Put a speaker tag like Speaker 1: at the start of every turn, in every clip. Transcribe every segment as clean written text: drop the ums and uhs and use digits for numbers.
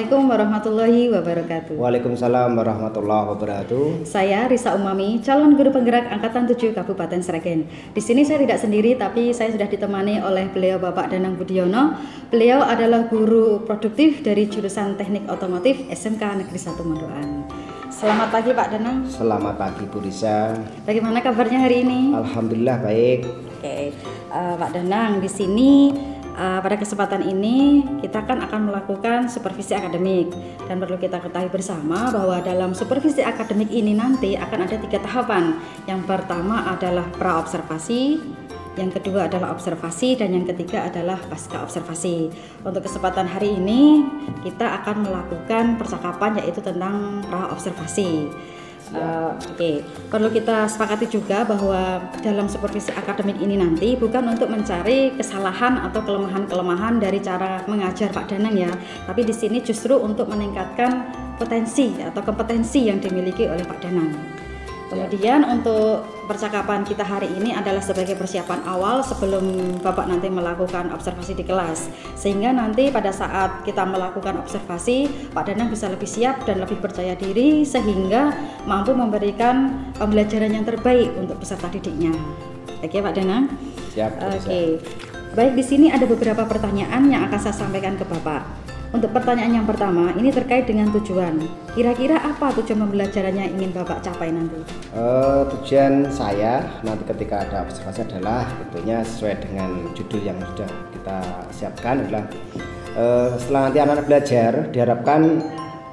Speaker 1: Assalamualaikum warahmatullahi wabarakatuh.
Speaker 2: Waalaikumsalam warahmatullahi wabarakatuh.
Speaker 1: Saya Risa Umami, calon guru penggerak Angkatan 7 Kabupaten Sragen. Di sini saya tidak sendiri, tapi saya sudah ditemani oleh beliau Bapak Danang Budiono. Beliau adalah guru produktif dari jurusan Teknik Otomotif SMK Negeri 1 Mondoan. Selamat pagi Pak Danang.
Speaker 2: Selamat pagi Bu Risa.
Speaker 1: Bagaimana kabarnya hari ini?
Speaker 2: Alhamdulillah baik.
Speaker 1: Oke, Pak Danang, di sini pada kesempatan ini kita akan melakukan supervisi akademik, dan perlu kita ketahui bersama bahwa dalam supervisi akademik ini nanti akan ada 3 tahapan. Yang pertama adalah pra-observasi, yang kedua adalah observasi, dan yang ketiga adalah pasca observasi. Untuk kesempatan hari ini kita akan melakukan percakapan yaitu tentang pra-observasi. Oke, perlu kita sepakati juga bahwa dalam supervisi akademik ini nanti bukan untuk mencari kesalahan atau kelemahan-kelemahan dari cara mengajar Pak Danang ya, tapi di sini justru untuk meningkatkan potensi atau kompetensi yang dimiliki oleh Pak Danang. Kemudian untuk percakapan kita hari ini adalah sebagai persiapan awal sebelum Bapak nanti melakukan observasi di kelas, sehingga nanti pada saat kita melakukan observasi Pak Danang bisa lebih siap dan lebih percaya diri sehingga mampu memberikan pembelajaran yang terbaik untuk peserta didiknya. Oke Pak Danang?
Speaker 2: Siap.
Speaker 1: Oke. Baik, di sini ada beberapa pertanyaan yang akan saya sampaikan ke Bapak. Untuk pertanyaan yang pertama, ini terkait dengan tujuan. Kira-kira apa tujuan pembelajarannya yang ingin Bapak capai nanti?
Speaker 2: Tujuan saya nanti ketika ada observasi adalah tentunya sesuai dengan judul yang sudah kita siapkan adalah setelah nanti anak-anak belajar, diharapkan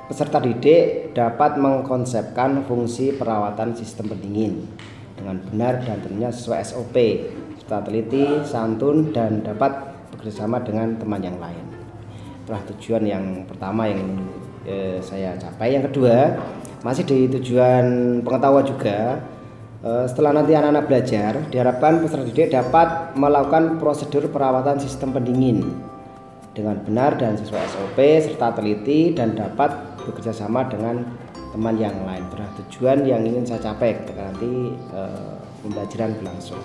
Speaker 2: peserta didik dapat mengkonsepkan fungsi perawatan sistem pendingin dengan benar dan tentunya sesuai SOP, serta teliti, santun, dan dapat bekerjasama dengan teman yang lain. Itulah tujuan yang pertama yang saya capai. Yang kedua, masih di tujuan pengetahuan juga, setelah nanti anak-anak belajar, diharapkan peserta didik dapat melakukan prosedur perawatan sistem pendingin dengan benar dan sesuai SOP serta teliti dan dapat bekerjasama dengan teman yang lain. Itulah tujuan yang ingin saya capai ketika nanti pembelajaran berlangsung.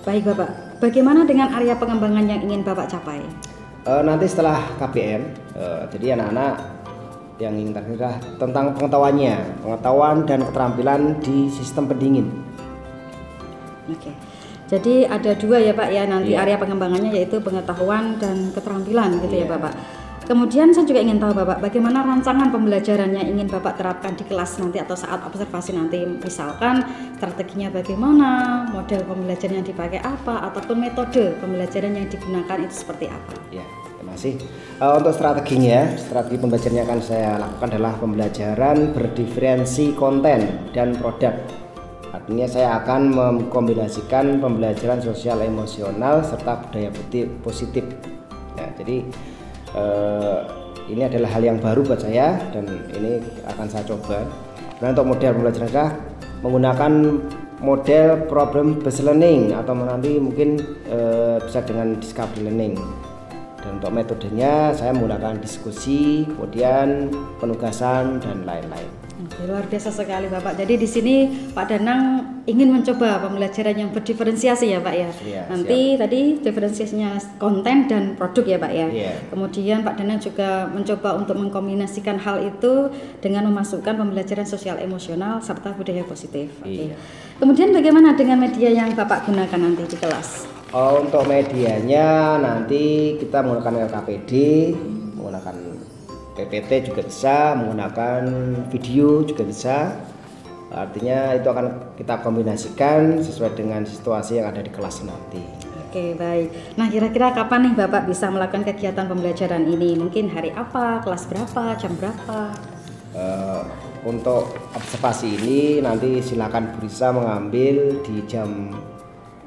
Speaker 1: Baik Bapak, bagaimana dengan area pengembangan yang ingin Bapak capai?
Speaker 2: Nanti setelah KBM, jadi anak-anak yang ingin terkira tentang pengetahuan dan keterampilan di sistem pendingin.
Speaker 1: Oke, jadi ada 2 ya Pak ya nanti area pengembangannya, yaitu pengetahuan dan keterampilan gitu ya Bapak. Kemudian saya juga ingin tahu Bapak, bagaimana rancangan pembelajarannya ingin Bapak terapkan di kelas nanti atau saat observasi nanti, misalkan strateginya bagaimana, model pembelajaran yang dipakai apa, ataupun metode pembelajaran yang digunakan itu seperti apa?
Speaker 2: Ya, terima kasih. Untuk strateginya, strategi pembelajaran yang akan saya lakukan adalah pembelajaran berdiferensi konten dan produk. Artinya saya akan mengkombinasikan pembelajaran sosial emosional serta budaya positif. Ya, jadi ini adalah hal yang baru buat saya dan ini akan saya coba. Nah, untuk model pembelajaran saya menggunakan model problem based learning atau nanti mungkin bisa dengan discovery learning. Dan untuk metodenya saya menggunakan diskusi, kemudian penugasan dan lain-lain.
Speaker 1: Luar biasa sekali Bapak. Jadi di sini Pak Danang ingin mencoba pembelajaran yang berdiferensiasi ya Pak ya. Nanti siap. Tadi diferensiasinya konten dan produk ya Pak ya. Kemudian Pak Danang juga mencoba untuk mengkombinasikan hal itu dengan memasukkan pembelajaran sosial emosional serta budaya positif. Kemudian bagaimana dengan media yang Bapak gunakan nanti di kelas?
Speaker 2: Untuk medianya nanti kita menggunakan LKPD, menggunakan PPT juga bisa, menggunakan video juga bisa. Artinya itu akan kita kombinasikan sesuai dengan situasi yang ada di kelas nanti.
Speaker 1: Oke, baik. Nah, kira-kira kapan nih Bapak bisa melakukan kegiatan pembelajaran ini? Mungkin hari apa, kelas berapa, jam berapa?
Speaker 2: Untuk observasi ini nanti silakan Bu Risa mengambil di jam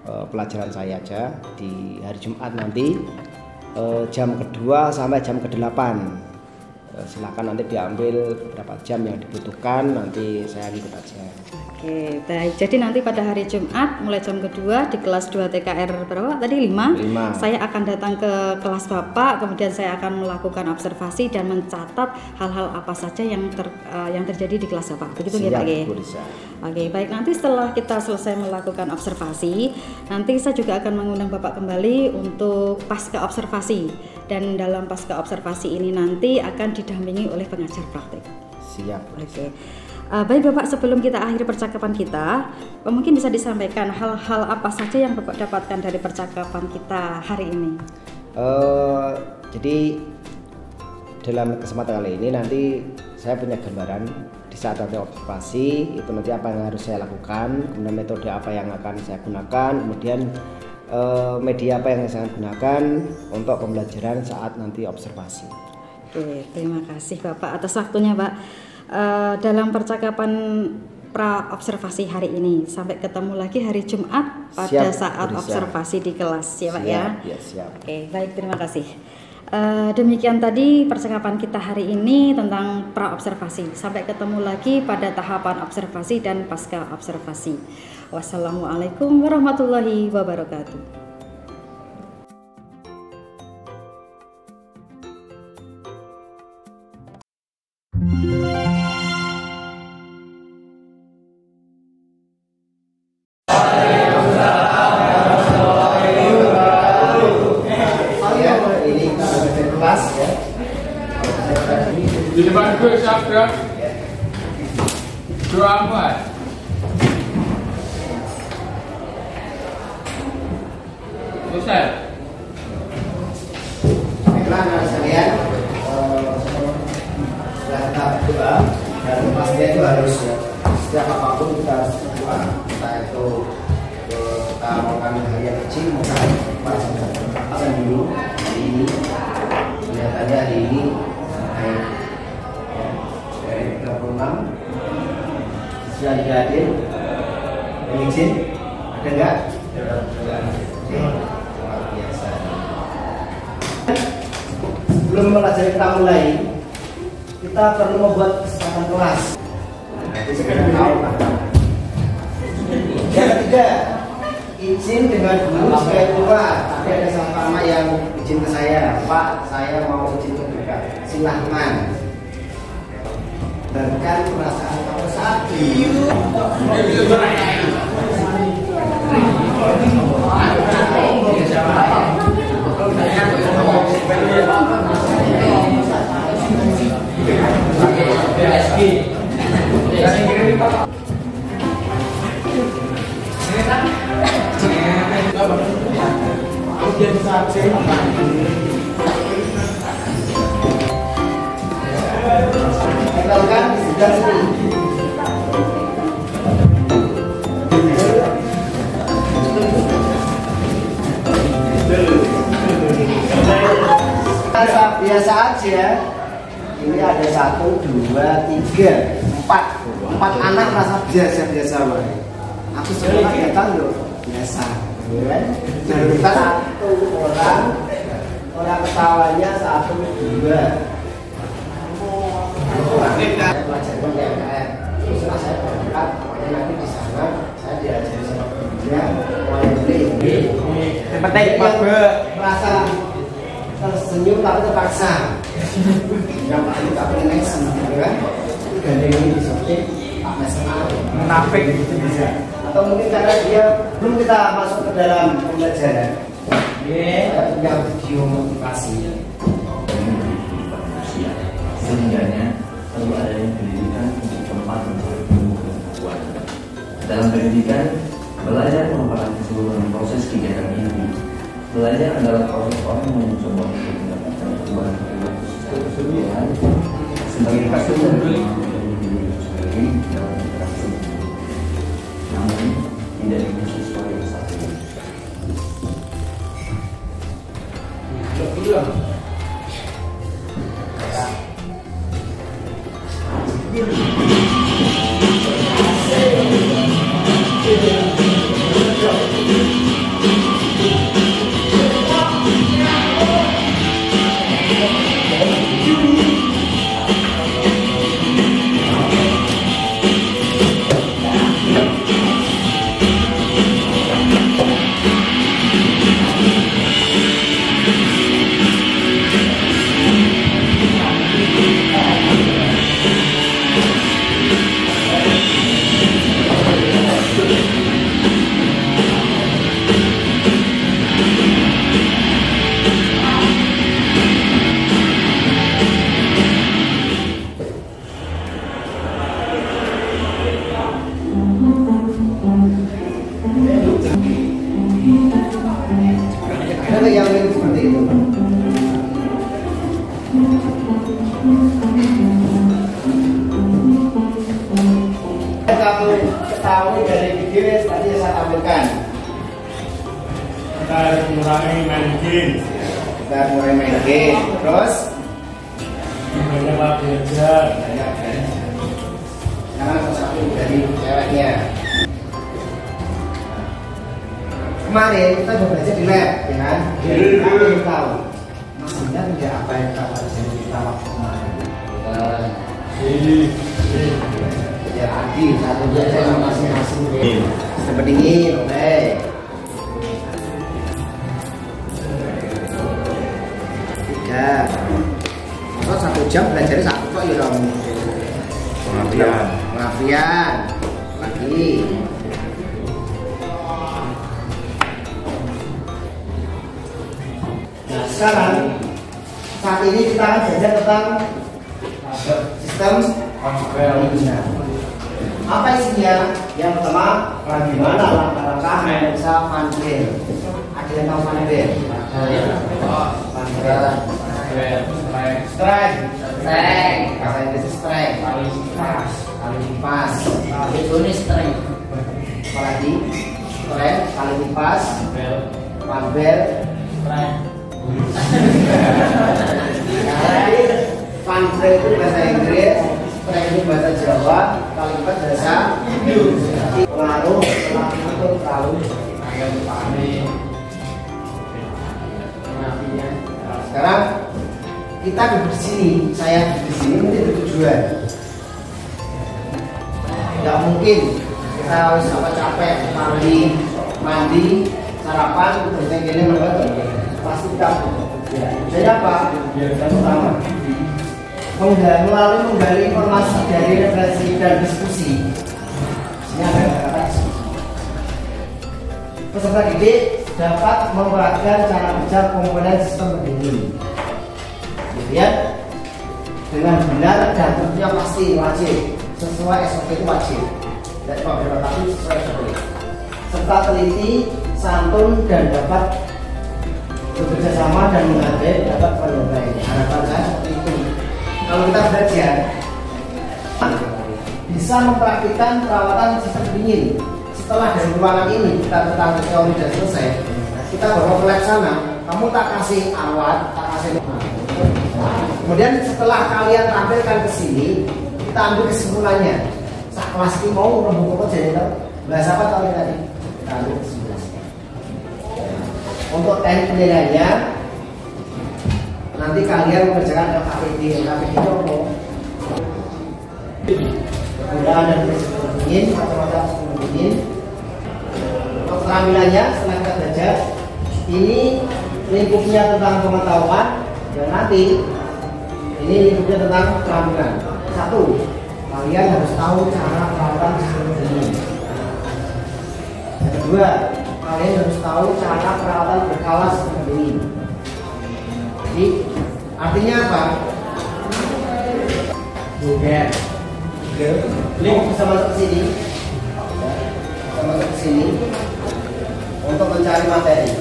Speaker 2: pelajaran saya aja di hari Jumat nanti, jam kedua sampai jam ke-8. Silakan nanti diambil berapa jam yang dibutuhkan, nanti saya ikut aja.
Speaker 1: Oke, baik. Jadi nanti pada hari Jumat mulai jam kedua di kelas 2 TKR berapa tadi? 5. Saya akan datang ke kelas Bapak, kemudian saya akan melakukan observasi dan mencatat hal-hal apa saja yang terjadi di kelas Bapak. Begitu ya Pak? Oke, baik. Nanti setelah kita selesai melakukan observasi, nanti saya juga akan mengundang Bapak kembali untuk pasca observasi. dan dalam pasca observasi ini nanti akan didampingi oleh pengajar praktik.
Speaker 2: Siap.
Speaker 1: Oke. Baik Bapak, sebelum kita akhiri percakapan kita, mungkin bisa disampaikan hal-hal apa saja yang Bapak dapatkan dari percakapan kita hari ini?
Speaker 2: Jadi dalam kesempatan kali ini nanti saya punya gambaran di saat nanti observasi itu nanti apa yang harus saya lakukan, kemudian metode apa yang akan saya gunakan, kemudian media apa yang saya gunakan untuk pembelajaran saat nanti observasi.
Speaker 1: Oke, terima kasih Bapak atas waktunya Pak. Dalam percakapan pra observasi hari ini, sampai ketemu lagi hari Jumat pada saat observasi di kelas ya Pak ya.
Speaker 2: Ya, siap.
Speaker 1: Oke, baik, terima kasih. Demikian tadi percakapan kita hari ini tentang pra observasi. Sampai ketemu lagi pada tahapan observasi dan pasca observasi. Wassalamualaikum warahmatullahi wabarakatuh.
Speaker 3: Di depan gue siapa? Doa apa? Selesai.
Speaker 2: Baiklah anak sekalian, setelah kita berdoa dan pastinya itu harus setiap apapun kita harus berdoa. Kita itu kita melakukan hal yang kecil, melakukan dulu hari ini, kelihatannya hari ini dari 36 sudah hadir, izin ada enggak? Luar biasa. Sebelum mempelajari kita mulai, kita perlu membuat kesempatan kelas. Jadi segera tahu kan. Yang ketiga, izin dengan guru supaya keluar. Tapi ada sama yang izin ke saya, Pak, saya mau izin ke buka. Silahkan. Bahkan perasaan kamu saat ini. Lakukan di sebelah sini. Biasa aja. Ini ada 1, 2, 3, 4 anak merasa biasa-biasa wae. Aku sekolah datang loh biasa. Kan? Kita 1 orang ketawanya 1, 2. Saya belajar PMKM. Terus saya berangkat, pokoknya nanti di sana saya diajari sama gurunya mulai beli. Yang penting merasa tersenyum tapi terpaksa. Yang paling tak pengen nangis, kan? Gandeng ini disokin, Pak Mesma, menafik gitu bisa. Atau mungkin karena dia belum kita masuk ke dalam pembelajaran. Saya punya video motivasi.
Speaker 4: Sehingganya perlu adanya pendidikan untuk tempat mencari pengetahuan. Dalam pendidikan, belajar merupakan keseluruhan proses kegiatan ini. Belajar adalah proses orang yang mencoba untuk mendapatkan perubahan keseluruhan sebagai hasil dari sendiri dalam interaksi. Namun tidak dengan siswa yang satu.
Speaker 2: yang mirip seperti itu. Kamu ketahui dari video yang tadi saya tampilkan.
Speaker 3: Kita harus mengurangi main game.
Speaker 2: Kita mulai main game, terus
Speaker 3: Banyak belajar.
Speaker 2: jangan satu dari ceweknya. Kemarin kita sudah belajar di lab, ya kan? Kita tahu maksudnya tidak apa yang kita pelajari kita waktu kemarin. Ya Adi, satu belajar masing-masing. Seperti ini, oke. Tiga. Masa 1 jam belajar satu kok ya dong. Pengapian. Lagi. Nah sekarang saat ini kita akan belajar tentang sistem perizinan. Apa isinya? Yang pertama, bagaimana langkah-langkah bisa panggil. Ada yang tahu panggil? Strike. Bahasa Inggris strike. Kali lipas. Itu strike. Apalagi? Strike, kali lipas. Panbel. Panbel itu bahasa Inggris, strike itu bahasa Jawa, kali lipas bahasa pengaruh, untuk tahu. Sekarang kita duduk di sini, saya duduk di sini ini tujuan. Tidak mungkin kita harus capek, mandi, sarapan, terus yang gini pasti tidak. Jadi apa? Yang pertama, melalui menggali informasi dari referensi dan diskusi. Ini ada kata diskusi. Peserta didik dapat memperhatikan cara kerja komponen sistem pendingin. Kemudian dengan benar dan tentunya pasti wajib sesuai SOP itu wajib. Tidak cuma tapi sesuai SOP. Serta teliti, santun dan dapat bekerja sama dan menghargai dapat menilai. Harapan saya seperti itu. Kalau kita belajar bisa mempraktikkan perawatan sistem pendingin. Setelah dari ruangan ini kita tentang teori dan selesai, kita bawa ke lab sana. Kamu tak kasih alat, tak kasih. Kemudian setelah kalian tampilkan ke sini, kita ambil kesimpulannya. Sak kelas ini mau rembukan jadi bahasa apa tahu tadi? Kita ambil kesimpulannya. Untuk teknik penilaiannya, nanti kalian mengerjakan LKPD. LKPD itu apa? Penggunaan dan prinsip pendingin, macam-macam pendingin. Untuk keterampilannya setelah kita belajar, ini lingkupnya tentang pengetahuan, dan nanti ini lingkupnya tentang keterampilan. 1. Kalian harus tahu cara perawatan sistem pendingin. Yang kedua, kalian harus tahu cara perawatan berkala sistem pendingin. Jadi artinya apa? Bukan. Link bisa masuk ke sini. Bisa masuk ke sini untuk mencari materi.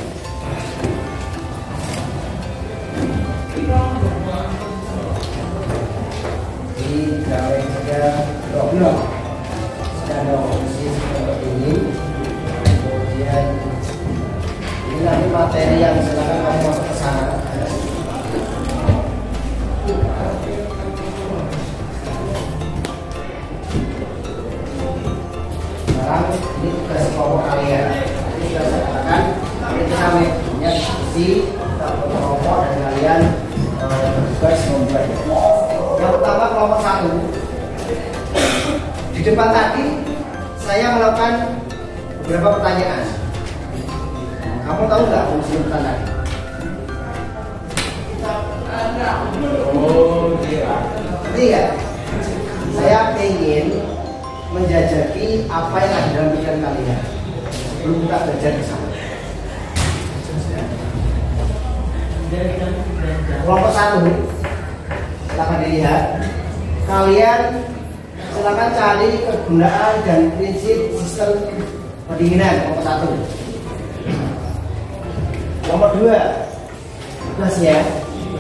Speaker 2: Di gawe saja blok. Sudah ada opsi seperti ini. Kemudian ini nanti materi yang silakan kamu masuk ke sana. Sekarang ini tugas kelompok kalian. Ini sudah saya katakan, ini kita punya diskusi, kita kelompok dan kalian bertugas membuat. Yang pertama kelompok 1. Di depan tadi saya melakukan beberapa pertanyaan. Kamu tahu nggak fungsi pertanyaan? Iya. Saya ingin menjajaki apa yang ada dalam pikiran kalian sebelum kita belajar di sana. Kelompok 1, silakan dilihat. Kalian silakan cari kegunaan dan prinsip sistem pendinginan. Kelompok 1. Nomor 2, tugasnya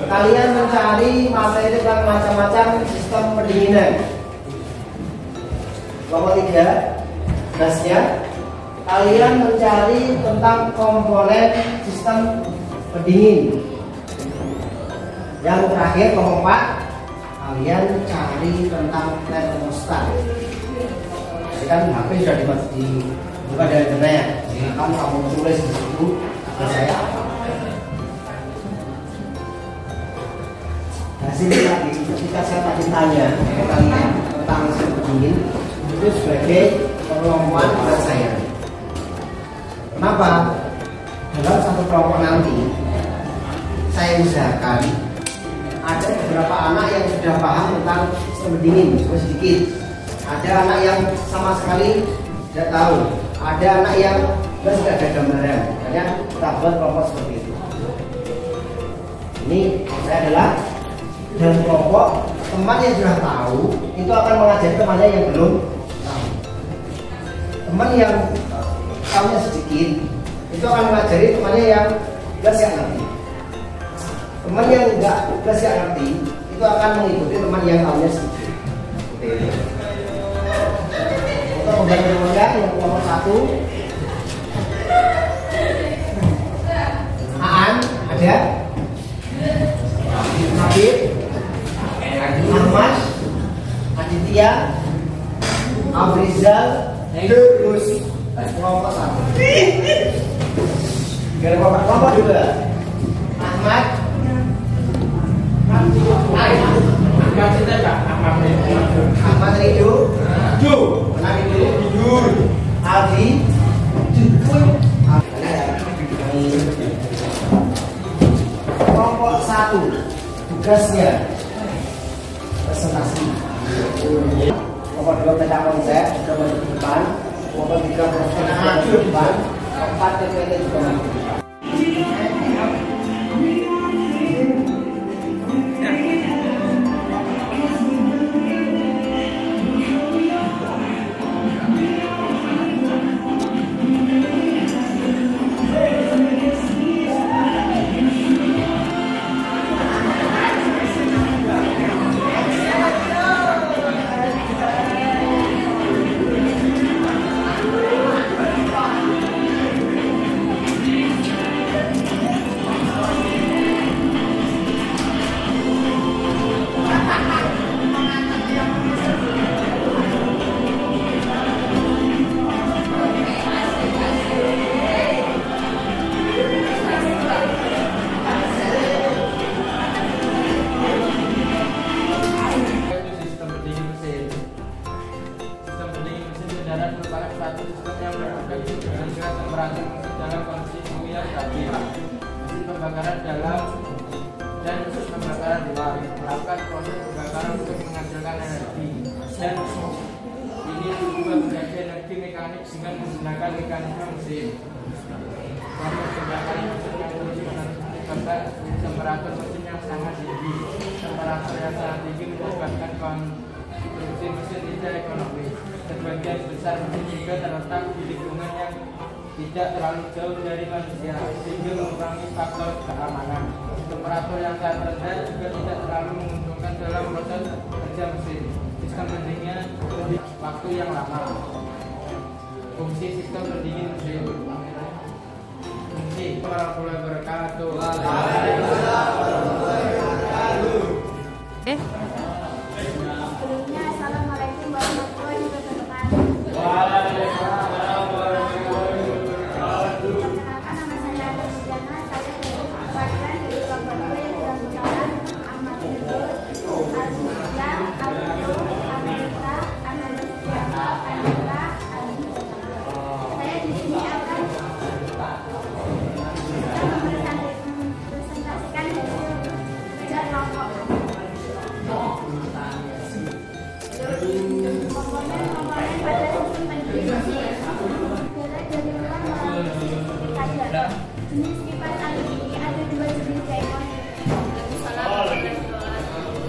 Speaker 2: kalian mencari materi tentang macam-macam sistem pendinginan. Nomor 3, tugasnya kalian mencari tentang komponen sistem pendingin. Yang terakhir, nomor 4, kalian cari tentang termostat. Jadi kan HP sudah dibuka dari internet. Jadi kan kamu tulis di situ tugas saya apa. Hasilnya tadi, ketika saya tadi tanya ke kalian tentang sistem pendingin, itu sebagai pengelompokan buat saya. Kenapa? Dalam satu kelompok nanti saya usahakan ada beberapa anak yang sudah paham tentang sistem pendingin, cuma sedikit. Ada anak yang sama sekali tidak tahu. Ada anak yang tidak ada gambaran. Makanya kita buat kelompok seperti itu. Ini saya adalah dalam kelompok teman yang sudah tahu itu akan mengajari temannya yang belum tahu. Teman yang tahunya sedikit itu akan mengajari temannya yang nggak ngerti. Teman yang nggak ngerti itu akan mengikuti teman yang tahunya sedikit. Untuk membantu temannya yang nomor 1, Aan ada, Habib, Ahmad, Aditya, Abrizal, terus kelompok 1. Kelompok 2, Ahmad, Ahmad Ridho, Aldi, kelompok 1 tugasnya presentasi. Kelompok 2 tentang konsep sudah masuk ke depan. Kelompok 3 presentasi ke depan. Kelompok 4 TPT juga masuk ke depan.
Speaker 5: Pembakaran dalam dan proses pembakaran luar, melakukan proses pembakaran untuk menghasilkan energi, dan ini juga menjadi energi mekanik dengan menggunakan mekanisme mesin. Proses pembakaran mesin yang terus menyebabkan temperatur mesin yang sangat tinggi. Temperatur yang sangat tinggi menyebabkan konstruksi mesin tidak ekonomis. Sebagian besar mesin juga terletak di lingkungan yang tidak terlalu jauh dari manusia, sehingga mengurangi faktor keamanan. Temperatur yang sangat rendah juga tidak terlalu menguntungkan dalam proses kerja mesin. Sistem pendinginnya lebih waktu yang lama. Fungsi sistem pendingin mesin. Fungsi warahmatullahi wabarakatuh.
Speaker 6: Sebelumnya, assalamualaikum warahmatullahi wabarakatuh.
Speaker 5: Waalaikumsalam.
Speaker 6: Jenis kipas angin ini ada 2 jenis yaitu Assalamualaikum warahmatullahi wabarakatuh.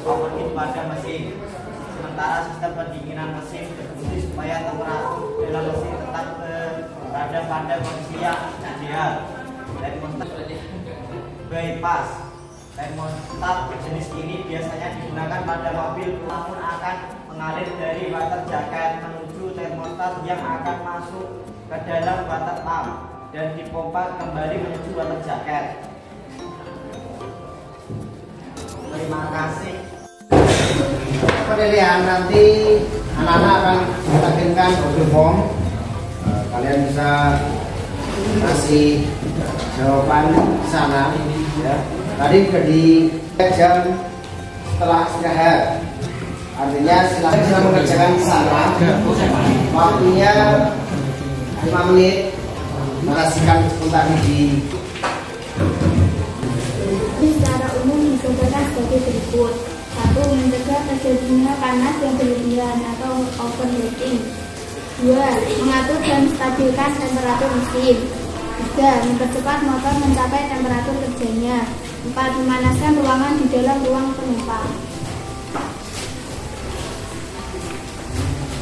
Speaker 7: overheat pada mesin. Sementara sistem pendinginan mesin berfungsi supaya temperatur dalam mesin tetap berada pada kondisi yang ideal. Termostat bypass. Termostat jenis ini biasanya digunakan pada mobil, namun akan mengalir dari water jacket menuju termostat yang akan masuk ke dalam water pump dan dipompa kembali menuju water jacket. Terima kasih.
Speaker 2: Penilaian nanti anak-anak akan kita kirimkan Google Form. Kalian bisa kasih jawaban di sana. Ya. Tadi sudah di jam setelah istirahat. Artinya silakan bisa mengerjakan di sana. Waktunya 5 menit. Menghasilkan sebentar di.
Speaker 6: Secara umum dicontohkan sebagai berikut. 1. Mencegah terjadinya panas yang berlebihan atau overheating. 2. Mengatur dan menstabilkan temperatur mesin. 3. Mempercepat motor mencapai temperatur kerjanya. 4. Memanaskan ruangan di dalam ruang penumpang.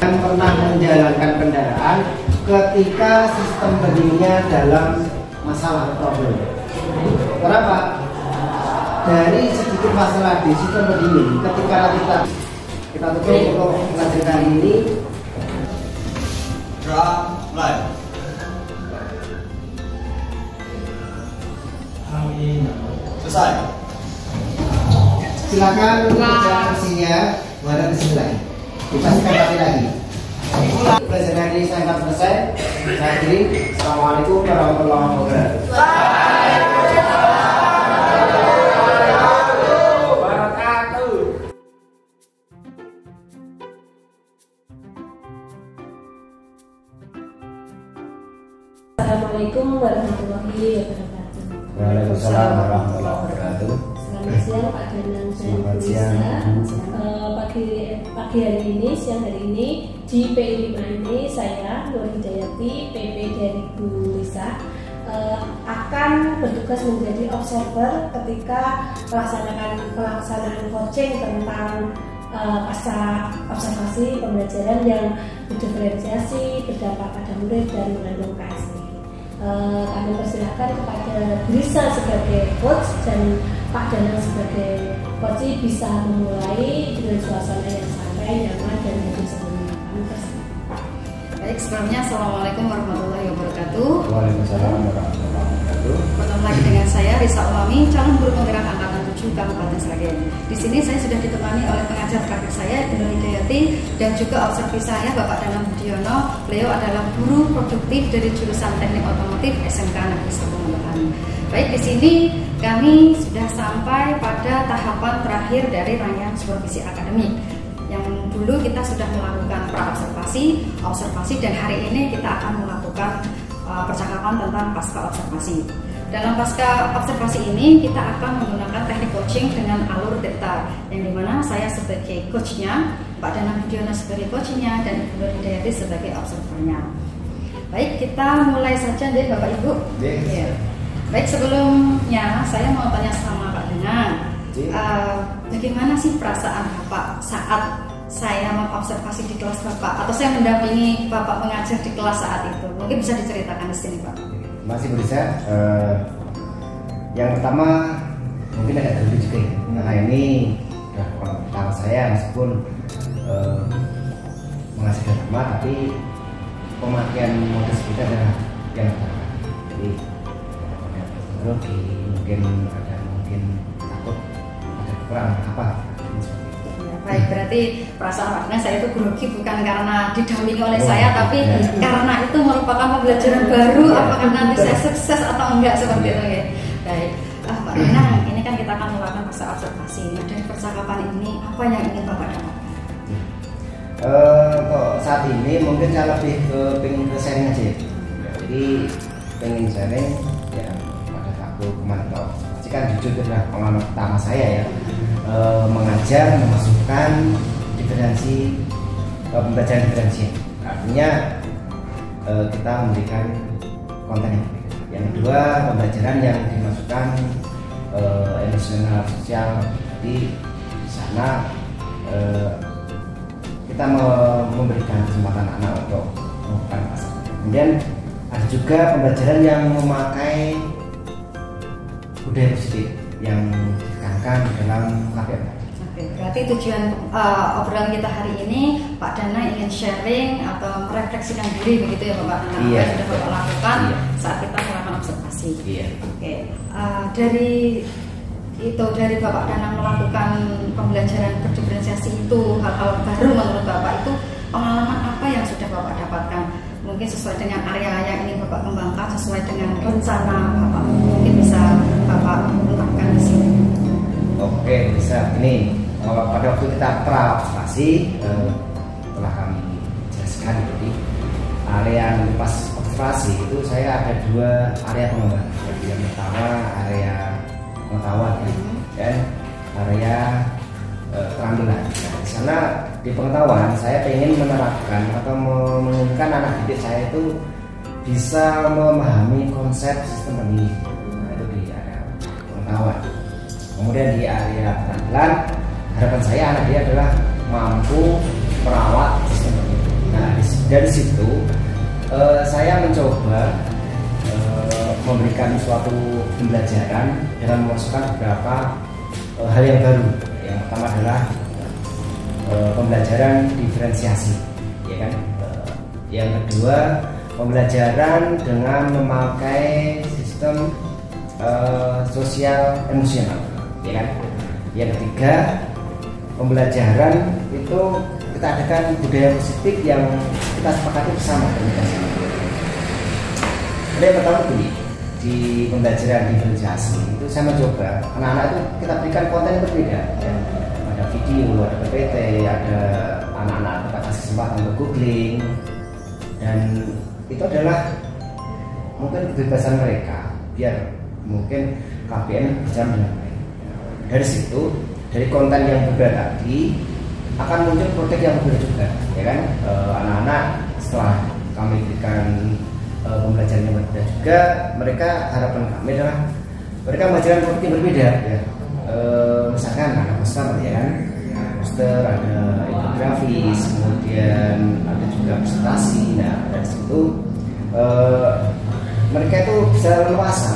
Speaker 2: Yang pernah menjalankan kendaraan ketika sistem pendinginnya dalam masalah problem. Kenapa? Dari sedikit masalah di sistem pendingin, ketika kita tutup untuk pelajaran kali ini.
Speaker 7: Mulai. Selesai.
Speaker 2: Silakan kerja mesinnya, menghadap ke sini lagi. Dipastikan kali lagi. Pelajaran ini saya akan selesai. Saya akhiri. Assalamualaikum warahmatullahi wabarakatuh.
Speaker 8: Assalamualaikum warahmatullahi wabarakatuh.
Speaker 2: Waalaikumsalam warahmatullahi wabarakatuh.
Speaker 8: Selamat siang Pak Danang dan Bu Lisa. Pagi hari ini, siang hari ini di PI5 ini saya Nur Hidayati, PP dari Bu Lisa, akan bertugas menjadi observer ketika pelaksanaan coaching tentang pasca observasi pembelajaran yang berdiferensiasi, berdampak pada murid dan mengandung KSP. Kami persilahkan kepada Lisa sebagai coach dan Pak Danang sebagai coach bisa memulai dengan suasana yang santai, nyaman dan lebih sebelumnya. Kami persilahkan.
Speaker 1: Baik, sebelumnya Assalamualaikum warahmatullahi wabarakatuh.
Speaker 2: Waalaikumsalam warahmatullahi wabarakatuh.
Speaker 1: Bertemu lagi dengan saya Risa Ulami, calon guru penggerak angkatan 7 Kabupaten Sragen. Di sini saya sudah ditemani oleh pengajar praktik saya Nur Hidayati dan juga observer saya Bapak Danang Budiono. Beliau adalah guru produktif dari jurusan Teknik Otomotif SMK Negeri Serpong Petani. Baik, di sini kami sudah sampai pada tahapan terakhir dari rangkaian supervisi akademik. Yang dulu kita sudah melakukan pra-observasi, observasi, dan hari ini kita akan melakukan percakapan tentang pasca observasi. Dalam pasca observasi ini kita akan menggunakan teknik coaching dengan alur delta, yang dimana saya sebagai coachnya, Pak Danang Budiono sebagai coachnya, dan Ibu Nur Hidayati sebagai observernya. Baik, kita mulai saja deh Bapak Ibu. Ya. Baik, sebelumnya saya mau tanya sama Pak Danang, bagaimana sih perasaan Bapak saat saya mengobservasi di kelas Bapak, atau saya mendampingi Bapak mengajar di kelas saat itu? Mungkin bisa diceritakan di sini Pak.
Speaker 2: Masih bisa. Yang pertama mungkin agak terlebih juga ya, karena ini sudah pengalaman pertama saya, meskipun mengajar lama, tapi pemakaian model sepeda adalah yang pertama. Jadi mungkin takut ada kurang apa.
Speaker 1: Baik, berarti perasaan Pak Danang saya itu grogi bukan karena didampingi oleh saya, tapi karena itu merupakan pembelajaran baru, apakah nanti saya sukses atau enggak, seperti itu ya. Baik, Pak Danang, ini kan kita akan melakukan pasca observasi. Nah, dari percakapan ini apa yang ingin Bapak dapatkan?
Speaker 2: Kok saat ini mungkin saya lebih pengen ke sharing aja ya. Jadi pengen sharing ya pada aku kemarin kalau kan jujur adalah pengalaman pertama saya ya, mengajar memasukkan diferensi, pembelajaran diferensial. Artinya kita memberikan konten yang berbeda. Yang kedua, pembelajaran yang dimasukkan emosional sosial, di sana kita memberikan kesempatan anak untuk melakukan pasar. Kemudian ada juga pembelajaran yang memakai budaya positif yang ditekankan dalam KPM.
Speaker 1: Oke, berarti tujuan obrolan kita hari ini, Pak Danang ingin sharing atau merefleksikan diri begitu ya Bapak Danang, apa yang sudah Bapak lakukan saat kita melakukan observasi. Oke, dari Bapak Danang melakukan pembelajaran berdiferensiasi itu, hal-hal baru menurut Bapak itu pengalaman apa yang sudah Bapak dapatkan? Mungkin sesuai dengan area yang ingin Bapak kembangkan, sesuai dengan rencana Bapak, mungkin bisa Bapak ungkapkan di sini.
Speaker 2: Oke, bisa. Ini pada waktu kita praobservasi telah kami jelaskan, jadi area yang pas observasi itu saya ada 2 area pengembangan. Jadi yang pertama area pengetahuan dan area keterampilan. Nah, di sana di pengetahuan saya ingin menerapkan atau menginginkan anak didik saya itu bisa memahami konsep sistem pendidikan. Nah, itu di area pengetahuan. Kemudian di area keterampilan, harapan saya anak dia adalah mampu merawat sistem pendidikan. Nah, dari situ saya mencoba memberikan suatu pembelajaran dengan memasukkan beberapa hal yang baru. Yang pertama adalah pembelajaran diferensiasi, ya kan. Yang kedua, pembelajaran dengan memakai sistem sosial emosional, ya kan. Yang ketiga, pembelajaran itu kita adakan budaya positif yang kita sepakati bersama. Yang pertama begini, di pembelajaran diferensiasi itu saya mencoba anak-anak itu kita berikan konten yang berbeda, ya. Ada video, ada PPT, ada anak-anak kita kasih kesempatan untuk googling, dan itu adalah mungkin kebebasan mereka biar mungkin KPM berjalan dengan baik. Dari situ, dari konten yang berbeda tadi akan muncul produk yang berbeda juga, ya kan. Anak-anak setelah kami berikan pembelajaran yang berbeda juga, mereka harapan kami adalah mereka belajar produk yang berbeda, ya. Misalkan ada poster, ya kan, poster, ada infografis, kemudian ada juga presentasi. Nah, dari situ mereka itu bisa leluasa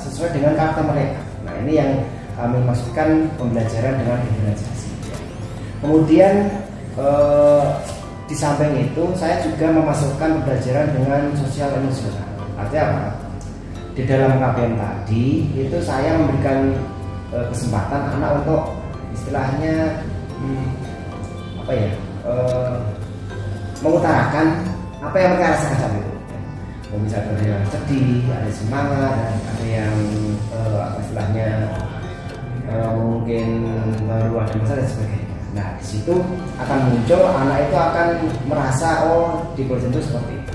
Speaker 2: sesuai dengan karakter mereka. Nah, ini yang kami maksudkan pembelajaran dengan diferensiasi. Kemudian di samping itu saya juga memasukkan pembelajaran dengan sosial emosional. Artinya apa? Di dalam KPM tadi itu saya memberikan kesempatan anak untuk istilahnya mengutarakan apa yang mereka rasakan saat itu. Bisa ada yang sedih, ada semangat, ada yang istilahnya mungkin baru ada masalah dan sebagainya. Nah, di situ akan muncul anak itu akan merasa di proses itu seperti itu.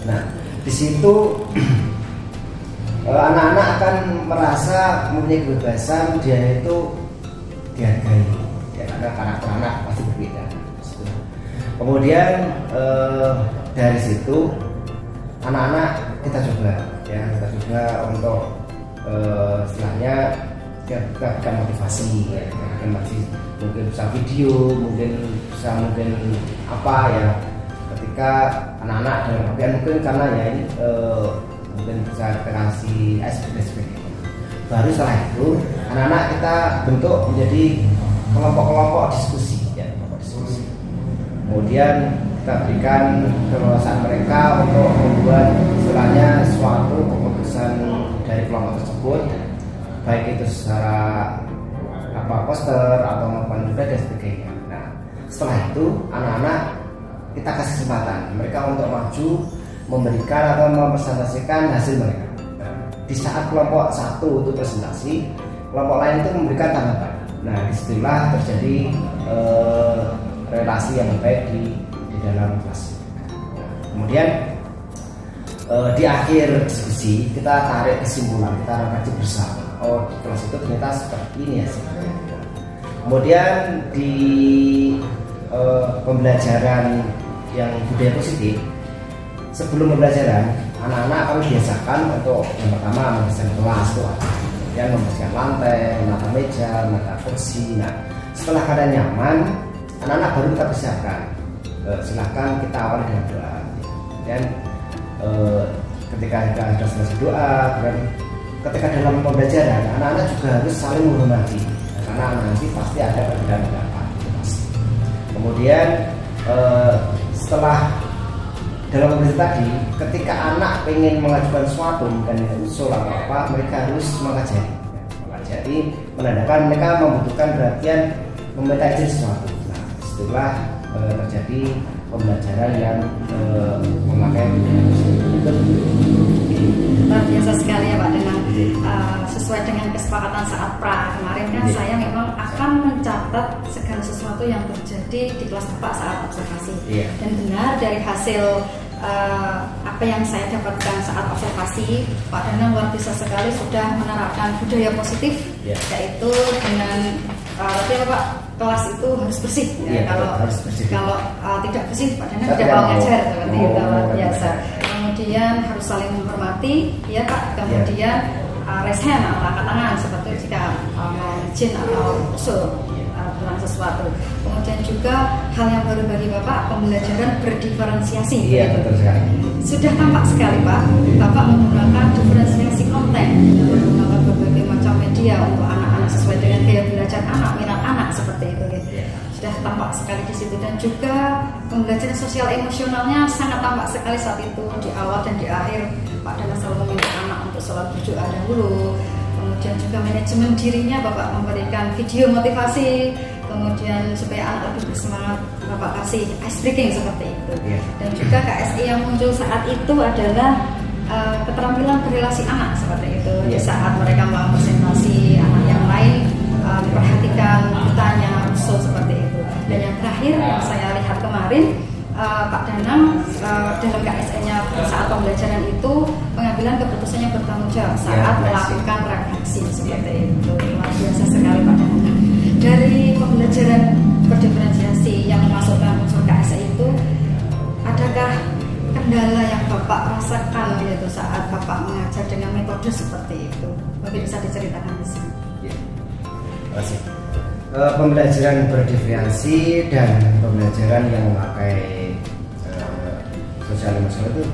Speaker 2: Nah, di situ anak-anak akan merasa mempunyai kebebasan, dia itu dihargai, ya, karena karakter anak pasti berbeda. Kemudian dari situ anak-anak kita coba untuk istilahnya kita berikan motivasi, ya, mungkin bisa video, mungkin apa ya, ketika anak-anak dalam KPM mungkin karena ya ini mungkin bisa kita kasih SPSP. Baru setelah itu anak-anak kita bentuk menjadi kelompok-kelompok diskusi, ya, kelompok diskusi. Kemudian kita berikan keleluasaan mereka untuk membuat istilahnya suatu keputusan dari kelompok tersebut, baik itu secara poster atau maupun juga dan sebagainya. Nah, setelah itu anak-anak kita kasih kesempatan mereka untuk maju memberikan atau mempresentasikan hasil mereka. Nah, di saat kelompok satu itu presentasi, kelompok lain itu memberikan tanggapan. Nah, disitulah terjadi relasi yang baik di dalam kelas. Nah, kemudian di akhir diskusi kita tarik kesimpulan, kita rangkai bersama. Di kelas itu ternyata seperti ini ya. Kemudian di pembelajaran yang budaya positif, sebelum pembelajaran anak-anak kami biasakan untuk yang pertama mendesain kelas tuh. kemudian membersihkan lantai, menata meja, menata kursi. Nah, setelah kalian nyaman, anak-anak baru kita persiapkan. Silahkan kita awali dengan doa. Dan ketika kita sudah selesai doa, dan ketika dalam pembelajaran, anak-anak juga harus saling menghormati, karena nanti pasti ada perbedaan pendapat. Kemudian setelah dalam pembelajaran tadi, ketika anak ingin mengajukan sesuatu dan usul atau apa, mereka harus mengajari, menandakan mereka membutuhkan perhatian, meminta izin sesuatu. Nah, setelah terjadi pembelajaran yang memakai
Speaker 1: luar biasa sekali ya Pak Danang. Sesuai dengan kesepakatan saat pra kemarin kan saya memang akan mencatat segala sesuatu yang terjadi di kelas Bapak saat observasi. Dan benar dari hasil apa yang saya dapatkan saat observasi, Pak Danang luar biasa sekali sudah menerapkan budaya positif, yaitu dengan Pak, kelas itu harus bersih. Kalau tidak bersih, Pak Danang tidak mau ngajar seperti itu, luar biasa. Kemudian harus saling menghormati, ya Pak. Kemudian raise hand, angkat tangan seperti jika mau izin atau usul tentang sesuatu. Kemudian juga hal yang baru bagi Bapak, pembelajaran berdiferensiasi.
Speaker 2: Iya, betul sekali.
Speaker 1: Sudah tampak sekali Pak, Bapak menggunakan diferensiasi konten, menggunakan berbagai macam media untuk anak-anak sesuai dengan gaya belajar anak, minat anak seperti itu. Sudah tampak sekali di situ, dan juga pembelajaran sosial emosionalnya sangat tampak sekali saat itu di awal dan di akhir. Pak Danang selalu meminta anak untuk sholat berdoa dahulu. Kemudian juga manajemen dirinya, Bapak memberikan video motivasi, kemudian supaya anak lebih bersemangat, Bapak kasih ice breaking seperti itu. Dan juga KSI yang muncul saat itu adalah keterampilan berrelasi anak seperti itu. Di saat mereka mau presentasi, anak yang lain diperhatikan, ditanya, usul seperti itu. Dan yang terakhir yang saya lihat kemarin, Pak Danang dalam KSE-nya saat pembelajaran itu pengambilan keputusannya bertanggung jawab saat melakukan redaksi seperti itu. Luar biasa sekali Pak Danang. Dari pembelajaran berdiferensiasi yang memasukkan unsur KSE itu, adakah kendala yang Bapak rasakan gitu saat Bapak mengajar dengan metode seperti itu? Mungkin bisa diceritakan di sini.
Speaker 2: Terima kasih. Pembelajaran berdiferensiasi dan pembelajaran yang memakai sosial emosional itu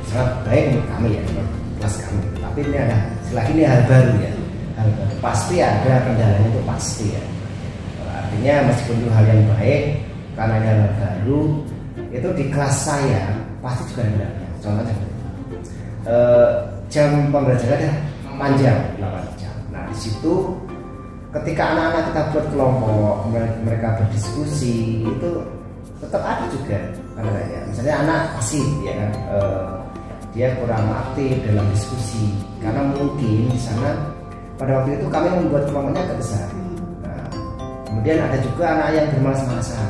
Speaker 2: sangat baik untuk kami ya, untuk kelas kami. Tapi ini ada, selagi ini hal baru ya, hal baru. Pasti ada kendalanya, itu pasti ya. Artinya meskipun itu hal yang baik, karena ini hal baru, itu di kelas saya pasti juga ada kendalanya. Contohnya jam pembelajarannya panjang, 8 jam. Nah di situ ketika anak-anak kita buat kelompok, mereka berdiskusi, itu tetap ada juga kendalanya. Misalnya anak pasif ya kan, dia kurang aktif dalam diskusi karena mungkin di sana pada waktu itu kami membuat kelompoknya agak besar. Nah, kemudian ada juga anak yang bermalas-malasan.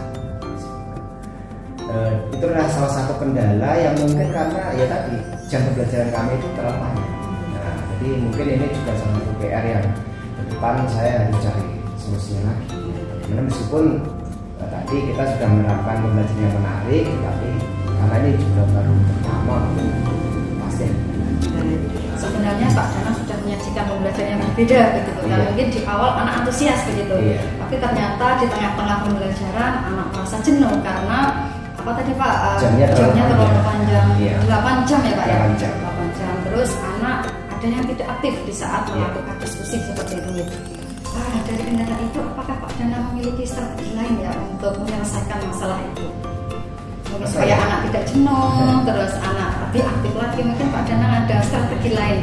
Speaker 2: Itu adalah salah satu kendala yang mungkin karena ya tadi jam pembelajaran kami itu terlalu panjang. Nah, jadi mungkin ini juga salah satu PR yang ke depan saya harus cari solusinya lagi. Karena meskipun tadi kita sudah menerapkan pembelajaran yang menarik, tapi karena ini juga baru pertama, pasti.
Speaker 1: Sebenarnya Pak Danang sudah menyajikan pembelajaran yang berbeda begitu kan. Mungkin di awal anak antusias begitu, tapi ternyata di tengah-tengah pembelajaran anak merasa jenuh karena apa tadi Pak? Jamnya terlalu panjang, 8 jam ya Pak ya? 8 jam. Terus anak ada yang tidak aktif di saat melakukan diskusi seperti itu. Dari kendala itu, apakah Pak Danang memiliki strategi lain ya untuk menyelesaikan masalah itu? Mungkin supaya anak tidak jenuh, terus anak lebih aktif lagi, mungkin Pak Danang ada strategi lain?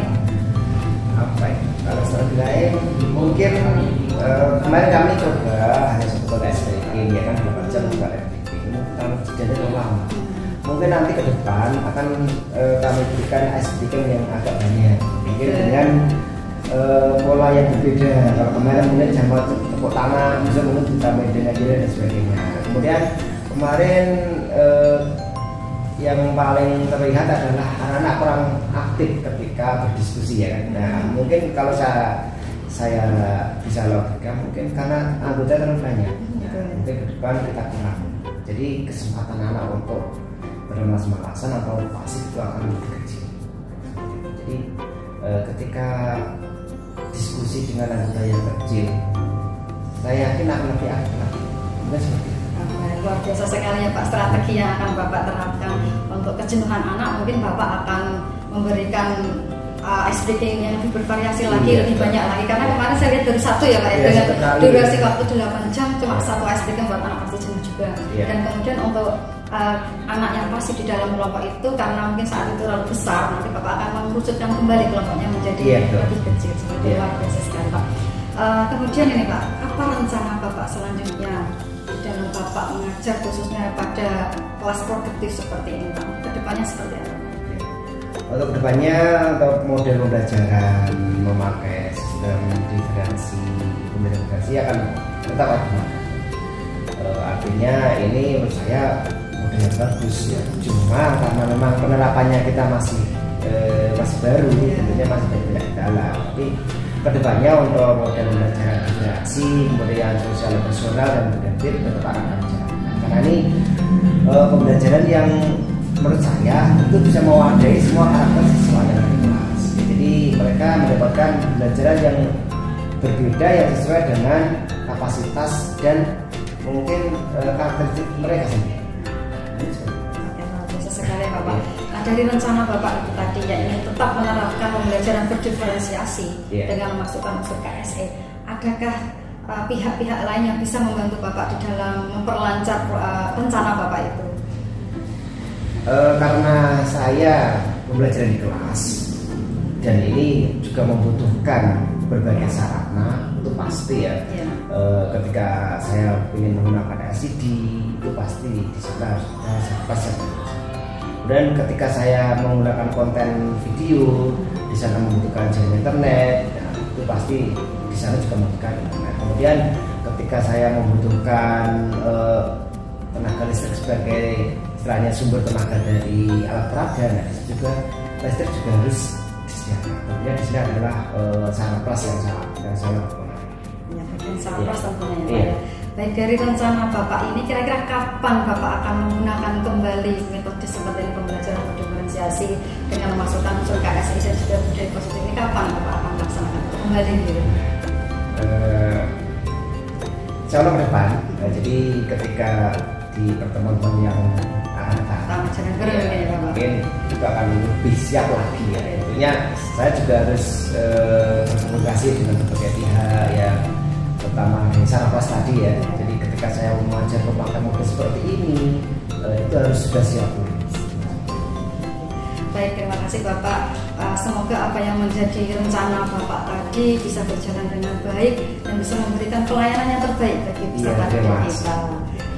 Speaker 2: Apa ya? Kalau strategi lain, mungkin kemarin kami coba hanya sebuah ice breaking, ya kan 8 jam juga ice breaking. Kalau jadi lama, mungkin nanti ke depan akan kami berikan ice breaking yang agak banyak, mungkin dengan pola yang berbeda. Kalau kemarin mungkin jam tepuk tangan, bisa mungkin ditambah dengan jari dan sebagainya. Kemudian kemarin yang paling terlihat adalah anak-anak kurang aktif ketika berdiskusi ya. Nah mungkin kalau saya bisa logika mungkin karena anggota terlalu banyak. Mungkin ke depan kita kurang. Jadi kesempatan anak untuk bermalas-malasan atau pasif itu akan lebih kecil. Jadi ketika diskusi dengan anggota yang kecil, saya yakin akan lebih akurat. Bukan seperti itu.
Speaker 1: Luar biasa sekali ya Pak, strategi yang akan Bapak terapkan untuk kejenuhan anak. Mungkin Bapak akan memberikan ice breaking yang lebih bervariasi lagi, lebih banyak lagi. Karena kemarin saya lihat dari satu ya Pak, dengan durasi waktu 8 jam cuma satu ice breaking buat anak pasti jenuh juga. Dan kemudian untuk anak yang masih di dalam kelompok itu, karena mungkin saat itu terlalu besar, nanti Bapak akan mengerucutkan kembali kelompoknya menjadi lebih kecil. Seperti luar biasa sekali Pak. Kemudian ini Pak, apa rencana Bapak selanjutnya dalam Bapak mengajar khususnya pada kelas produktif seperti ini Pak? Kedepannya seperti apa?
Speaker 2: Untuk kedepannya, untuk model pembelajaran memakai sistem diferensi akan tetap ada. Artinya ini menurut saya model yang bagus ya. Cuma karena memang penerapannya kita masih baru, tentunya masih banyak kendala. Tapi kedepannya untuk model pembelajaran interaksi, kemudian sosial personal dan produktif tetap akan kami jalankan. Karena ini pembelajaran yang menurut saya itu bisa mewadahi semua karakter siswa yang ada di kelas. Jadi mereka mendapatkan pembelajaran yang berbeda yang sesuai dengan kapasitas dan mungkin karakteristik mereka sendiri.
Speaker 1: Bisa sekali Bapak. Nah, dari rencana Bapak itu tadi ya ingin tetap menerapkan pembelajaran berdiferensiasi dengan memasukkan unsur KSE. Adakah pihak-pihak lain yang bisa membantu Bapak di dalam memperlancar rencana Bapak itu?
Speaker 2: Karena saya pembelajaran di kelas dan ini juga membutuhkan berbagai sarana, itu pasti ya. Ketika saya ingin menggunakan LCD itu pasti di sana harus pas. Dan ketika saya menggunakan konten video di sana membutuhkan jaringan internet, itu pasti di sana juga membutuhkan internet. Kemudian ketika saya membutuhkan tenaga listrik sebagai istilahnya sumber tenaga dari alat peraga, nah juga listrik juga harus disediakan. Kemudian di sini adalah sarana plus yang saya lakukan.
Speaker 1: Ya, bagian sarana plus tentunya ya. Baik, dari rencana Bapak ini kira-kira kapan Bapak akan menggunakan kembali metode seperti ini pembelajaran berdiferensiasi dengan memasukkan unsur KSI dan juga budaya positif ini, kapan Bapak akan melaksanakan kembali gitu?
Speaker 2: Insya Allah ke depan. Jadi ketika di pertemuan yang akan datang, mungkin juga akan lebih siap lagi ya. Tentunya saya juga harus berkomunikasi dengan berbagai pihak ya, terutama di sarana kelas tadi ya. Jadi ketika saya mengajar pemakaian mobil seperti ini, itu harus sudah siap.
Speaker 1: Baik, terima kasih Bapak. Semoga apa yang menjadi rencana Bapak tadi bisa berjalan dengan baik dan bisa memberikan pelayanan yang terbaik bagi peserta didik kita.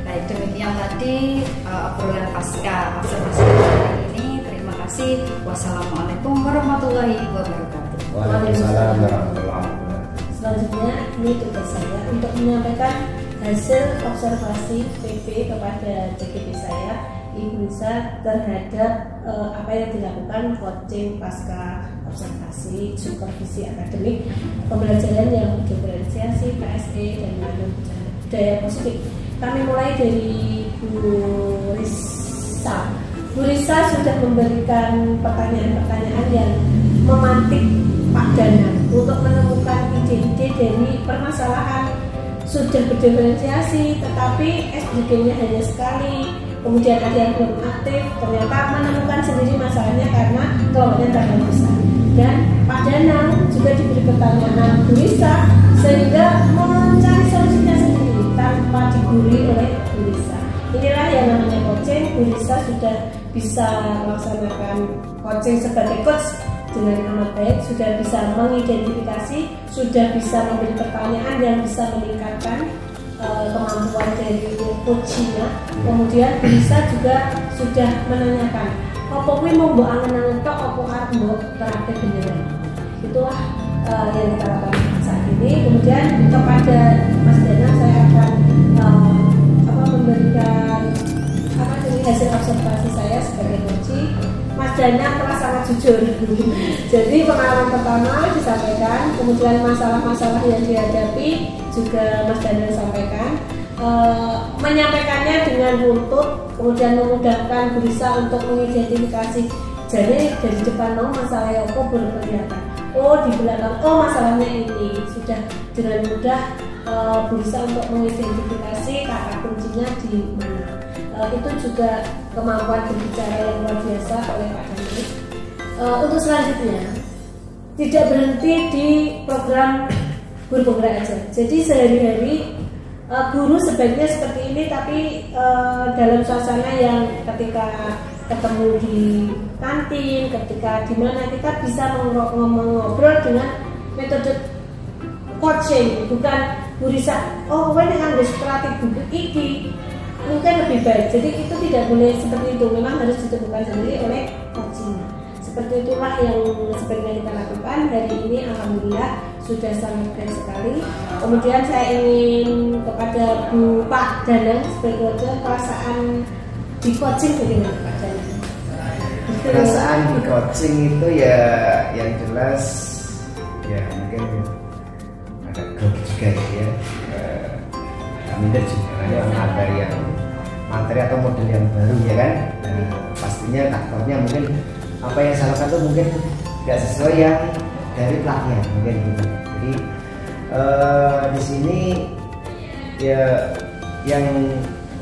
Speaker 1: Baik, demikian tadi obrolan pasca observasi hari ini. Terima kasih. Wassalamualaikum warahmatullahi wabarakatuh.
Speaker 2: Waalaikumsalam warahmatullahi wabarakatuh.
Speaker 8: Selanjutnya ini tugas saya untuk menyampaikan hasil observasi PP kepada CGP saya, Ibu Lisa, terhadap apa yang dilakukan coaching pasca observasi supervisi akademik pembelajaran yang diferensiasi KSE dan budaya positif. Kami mulai dari Bu Risa. Bu Risa sudah memberikan pertanyaan-pertanyaan yang memantik Pak Danang untuk menemukan ide-ide dari permasalahan sudah berdiferensiasi tetapi SDG-nya hanya sekali, kemudian ada yang belum aktif, ternyata menemukan sendiri masalahnya karena kelompoknya terlalu besar. Dan Pak Danang juga diberi pertanyaan Bu Risa sehingga mencari solusinya sendiri tanpa digurui oleh Bu Risa. Inilah yang namanya coaching. Bu Risa sudah bisa melaksanakan coaching sebagai coach dengan amat baik, sudah bisa mengidentifikasi, sudah bisa memberi pertanyaan yang bisa meningkatkan kemampuan dari coachingnya. Kemudian bisa juga sudah menanyakan apa kuwi mau mbok angen-angen tok apa arep mbok terapke beneran. Itulah yang kita lakukan saat ini. Kemudian kepada Mas Danang saya akan memberikan dari hasil observasi saya sebagai coach. Mas Danang telah sangat jujur. Jadi pengalaman pertama disampaikan, kemudian masalah-masalah yang dihadapi juga Mas Danang sampaikan. Menyampaikannya dengan runtut, kemudian memudahkan Bu Risa untuk mengidentifikasi. Jadi dari depan mau masalah apa belum kelihatan. oh di belakang, oh masalahnya ini sudah dengan mudah bisa untuk mengidentifikasi kata kuncinya di mana. Itu juga kemampuan berbicara yang luar biasa oleh Pak Dani. Untuk selanjutnya tidak berhenti di program guru penggerak aja. Jadi sehari-hari guru sebaiknya seperti ini, tapi dalam suasana yang ketika ketemu di kantin, ketika di mana kita bisa ngobrol dengan metode coaching, bukan gurisa. Oh, ini harus kreatif buku ini mungkin lebih baik. Jadi itu tidak boleh seperti itu. Memang harus ditentukan sendiri oleh coaching. Seperti itulah yang sebenarnya kita lakukan hari ini. Alhamdulillah sudah sangat baik sekali. Kemudian saya ingin kepada Bu Pak Danang sebagai perasaan di coaching bagaimana Pak Danang?
Speaker 2: Perasaan di coaching itu ya yang jelas ya mungkin agak grogi juga ya. Minder juga ada yang materi atau model yang baru ya kan. Pastinya takutnya mungkin apa yang saya lakukan itu mungkin tidak sesuai yang dari pelatihan mungkin gitu. Jadi di sini ya yang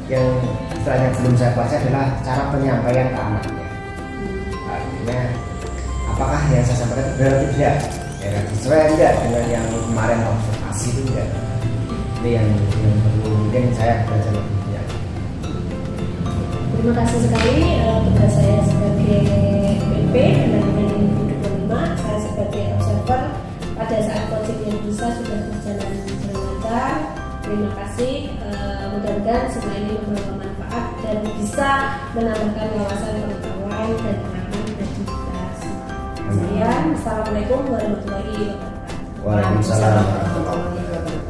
Speaker 2: istilahnya belum saya kuasai adalah cara penyampaian ke anaknya. Artinya apakah yang saya sampaikan itu benar atau tidak, ya sesuai enggak dengan yang kemarin observasi itu enggak. Ini yang perlu mungkin saya belajar lebih ya.
Speaker 8: Terima kasih sekali tugas saya sebagai PP dan 2025, saya sebagai observer pada saat coaching yang bisa sudah berjalan dengan lancar. Terima kasih, mudah-mudahan semua ini membawa manfaat dan bisa menambahkan wawasan pengetahuan dan pengalaman bagi kita semua. Sekian, assalamualaikum warahmatullahi wabarakatuh.
Speaker 2: Waalaikumsalam warahmatullahi wabarakatuh.